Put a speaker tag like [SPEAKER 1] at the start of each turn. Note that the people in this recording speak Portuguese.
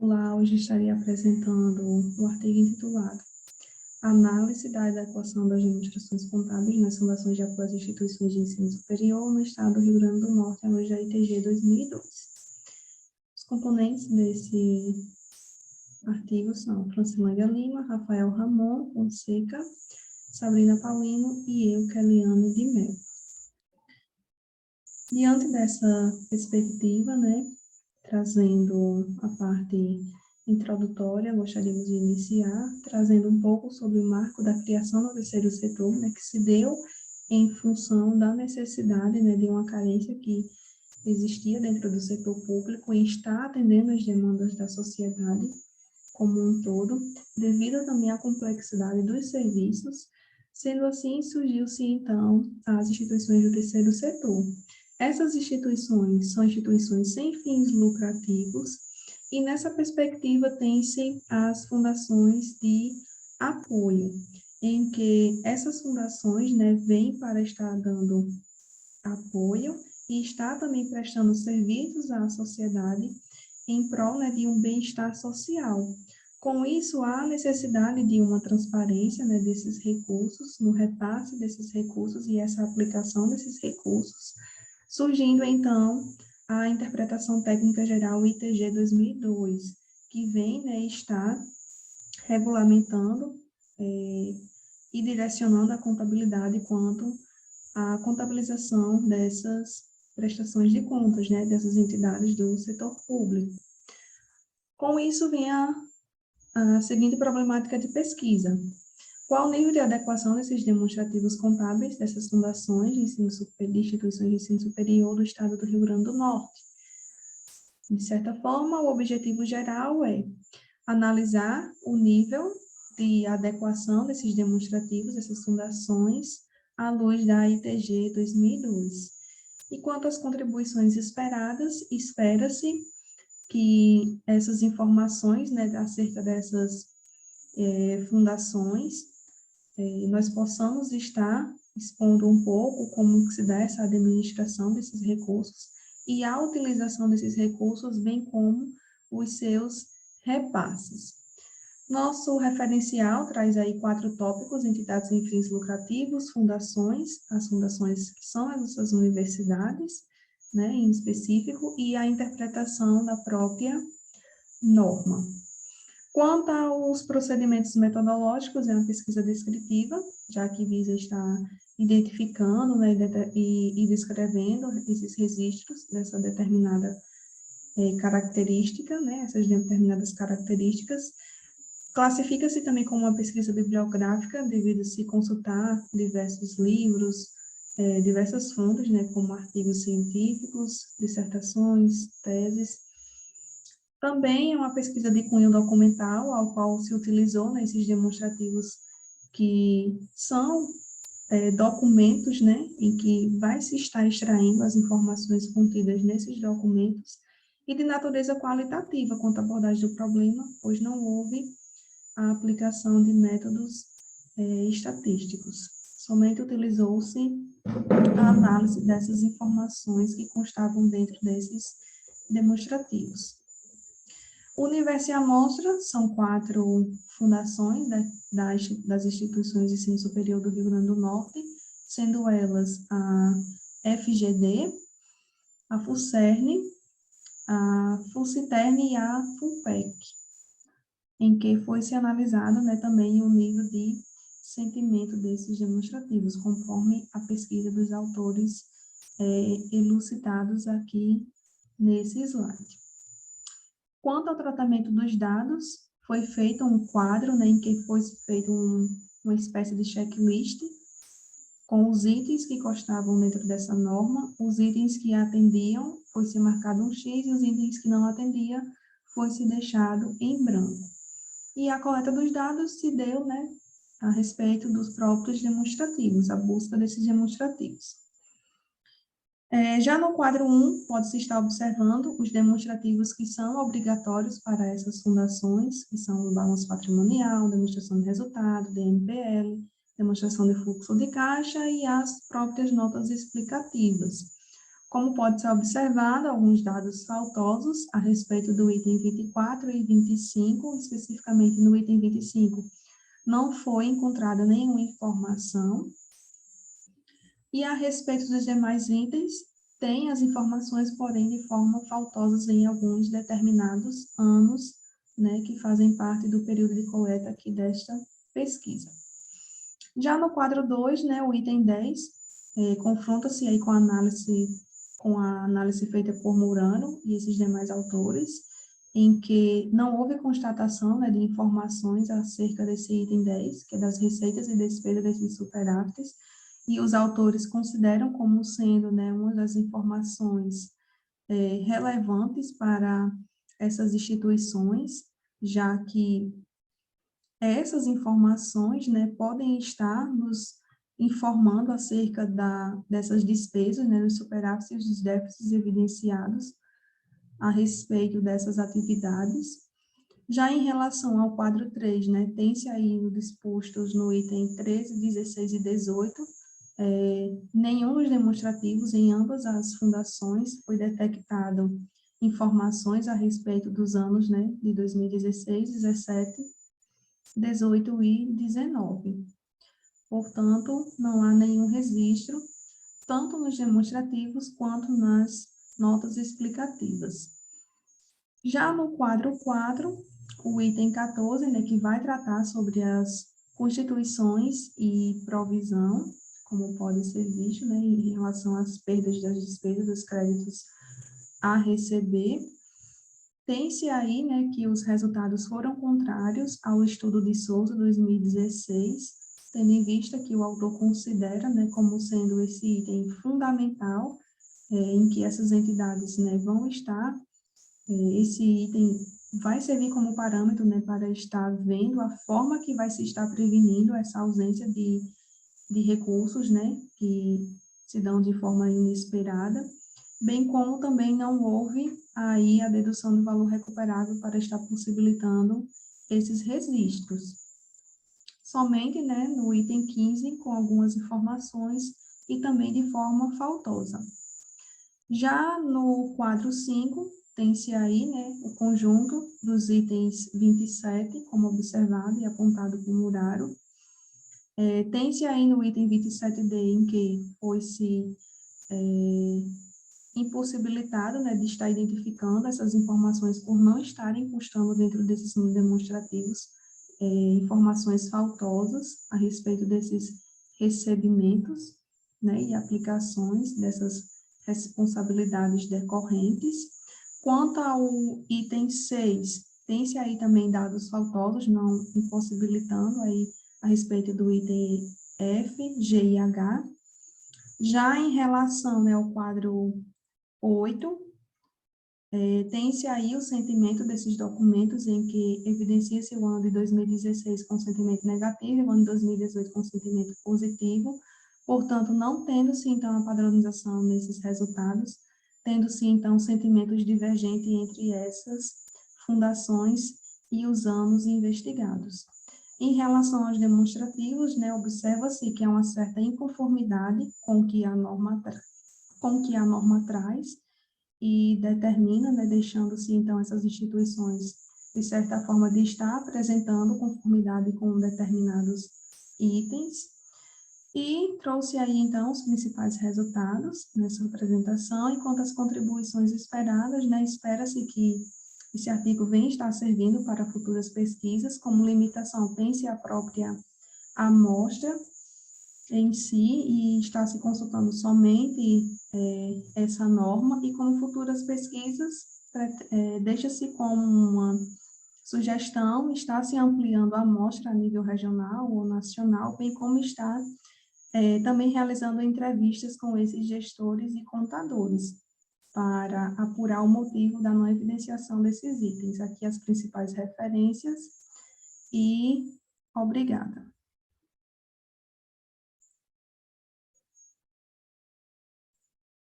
[SPEAKER 1] Lá hoje estarei apresentando o artigo intitulado Análise da adequação das demonstrações contábeis nas fundações de apoio às instituições de ensino superior no estado do Rio Grande do Norte, à luz da ITG 2002. Os componentes desse artigo são Francilândia Lima, Rafael Ramon Fonseca, Sabrina Paulino e eu, Keliane de Mello. Diante dessa perspectiva, trazendo a parte introdutória, gostaríamos de iniciar trazendo um pouco sobre o marco da criação do terceiro setor, que se deu em função da necessidade, de uma carência que existia dentro do setor público em estar atendendo as demandas da sociedade como um todo, devido também à complexidade dos serviços. Sendo assim, surgiu-se, então, as instituições do terceiro setor. Essas instituições são instituições sem fins lucrativos, e nessa perspectiva tem-se as fundações de apoio, em que essas fundações, vêm para estar dando apoio e está também prestando serviços à sociedade em prol, de um bem-estar social. Com isso, há necessidade de uma transparência, desses recursos, no repasse desses recursos e essa aplicação desses recursos, surgindo, então, a Interpretação Técnica Geral ITG 2002, que vem, estar regulamentando e direcionando a contabilidade quanto à contabilização dessas prestações de contas, dessas entidades do setor público. Com isso, vem a seguinte problemática de pesquisa. Qual o nível de adequação desses demonstrativos contábeis dessas fundações de instituições de ensino superior do estado do Rio Grande do Norte? De certa forma, o objetivo geral é analisar o nível de adequação desses demonstrativos, dessas fundações, à luz da ITG 2002. E quanto às contribuições esperadas, espera-se que essas informações, acerca dessas fundações, nós possamos estar expondo um pouco como se dá essa administração desses recursos e a utilização desses recursos, bem como os seus repasses. Nosso referencial traz aí 4 tópicos: entidades sem fins lucrativos, fundações, as fundações que são as universidades, em específico, e a interpretação da própria norma. Quanto aos procedimentos metodológicos, é uma pesquisa descritiva, já que visa estar identificando, e descrevendo esses registros dessa determinada característica, essas determinadas características. Classifica-se também como uma pesquisa bibliográfica, devido a se consultar diversos livros, diversas fontes, como artigos científicos, dissertações, teses. Também é uma pesquisa de cunho documental, ao qual se utilizou esses demonstrativos que são documentos, em que vai se estar extraindo as informações contidas nesses documentos, e de natureza qualitativa quanto à abordagem do problema, pois não houve a aplicação de métodos estatísticos. Somente utilizou-se a análise dessas informações que constavam dentro desses demonstrativos. O universo e a amostra são 4 fundações das instituições de ensino superior do Rio Grande do Norte, sendo elas a FGD, a FUCERN, a FUCITERN e a FUPEC, em que foi-se analisado, também o nível de sentimento desses demonstrativos, conforme a pesquisa dos autores elucidados aqui nesse slide. Quanto ao tratamento dos dados, foi feito um quadro, em que foi feito uma espécie de checklist com os itens que constavam dentro dessa norma, os itens que atendiam, foi-se marcado um X, e os itens que não atendiam, foi-se deixado em branco. E a coleta dos dados se deu, a respeito dos próprios demonstrativos, a busca desses demonstrativos. Já no quadro 1, pode-se estar observando os demonstrativos que são obrigatórios para essas fundações, que são o balanço patrimonial, demonstração de resultado, DMPL, demonstração de fluxo de caixa e as próprias notas explicativas. Como pode ser observado, alguns dados faltosos a respeito do item 24 e 25, especificamente no item 25, não foi encontrada nenhuma informação. E a respeito dos demais itens, tem as informações, porém, de forma faltosas em alguns determinados anos, né, que fazem parte do período de coleta aqui desta pesquisa. Já no quadro 2, né, o item 10, confronta-se aí com a análise feita por Murano e esses demais autores, em que não houve constatação, né, de informações acerca desse item 10, que é das receitas e despesas desses superávites, e os autores consideram como sendo, né, uma das informações relevantes para essas instituições, já que essas informações, né, podem estar nos informando acerca dessas despesas, né, dos superávites e dos déficits evidenciados a respeito dessas atividades. Já em relação ao quadro 3, né, tem-se aí dispostos no item 13, 16 e 18, nenhum dos demonstrativos em ambas as fundações foi detectado informações a respeito dos anos, né, de 2016, 17, 18 e 19. Portanto, não há nenhum registro, tanto nos demonstrativos quanto nas notas explicativas. Já no quadro 4, o item 14, né, que vai tratar sobre as constituições e provisão, como pode ser visto, né, em relação às perdas das despesas dos créditos a receber. Tem-se aí, né, que os resultados foram contrários ao estudo de Souza 2016, tendo em vista que o autor considera, né, como sendo esse item fundamental, em que essas entidades, né, vão estar, esse item vai servir como parâmetro, né, para estar vendo a forma que vai se estar prevenindo essa ausência de recursos, né, que se dão de forma inesperada, bem como também não houve aí a dedução do valor recuperável para estar possibilitando esses registros. Somente, né, no item 15, com algumas informações e também de forma faltosa. Já no quadro 5, tem-se aí, né, o conjunto dos itens 27, como observado e apontado por Muraro. Tem-se aí no item 27D, em que foi-se impossibilitado, né, de estar identificando essas informações por não estarem constando dentro desses demonstrativos, informações faltosas a respeito desses recebimentos, né, e aplicações dessas responsabilidades decorrentes. Quanto ao item 6, tem-se aí também dados faltosos, não impossibilitando aí a respeito do item F, G e H. Já em relação, né, ao quadro 8, tem-se aí o sentimento desses documentos em que evidencia-se o ano de 2016 com sentimento negativo e o ano de 2018 com sentimento positivo, portanto, não tendo-se, então, a padronização nesses resultados, tendo-se, então, sentimentos divergentes entre essas fundações e os anos investigados. Em relação aos demonstrativos, né, observa-se que há uma certa inconformidade com o que a norma traz, e determina, né, deixando-se, então, essas instituições, de certa forma, de estar apresentando conformidade com determinados itens, e trouxe aí, então, os principais resultados nessa apresentação, e quanto às contribuições esperadas, né, espera-se que esse artigo venha estar servindo para futuras pesquisas, como limitação tem-se a própria amostra em si, e está se consultando somente essa norma, e como futuras pesquisas, deixa-se como uma sugestão, está se ampliando a amostra a nível regional ou nacional, bem como está também realizando entrevistas com esses gestores e contadores, para apurar o motivo da não evidenciação desses itens. Aqui as principais referências, e obrigada.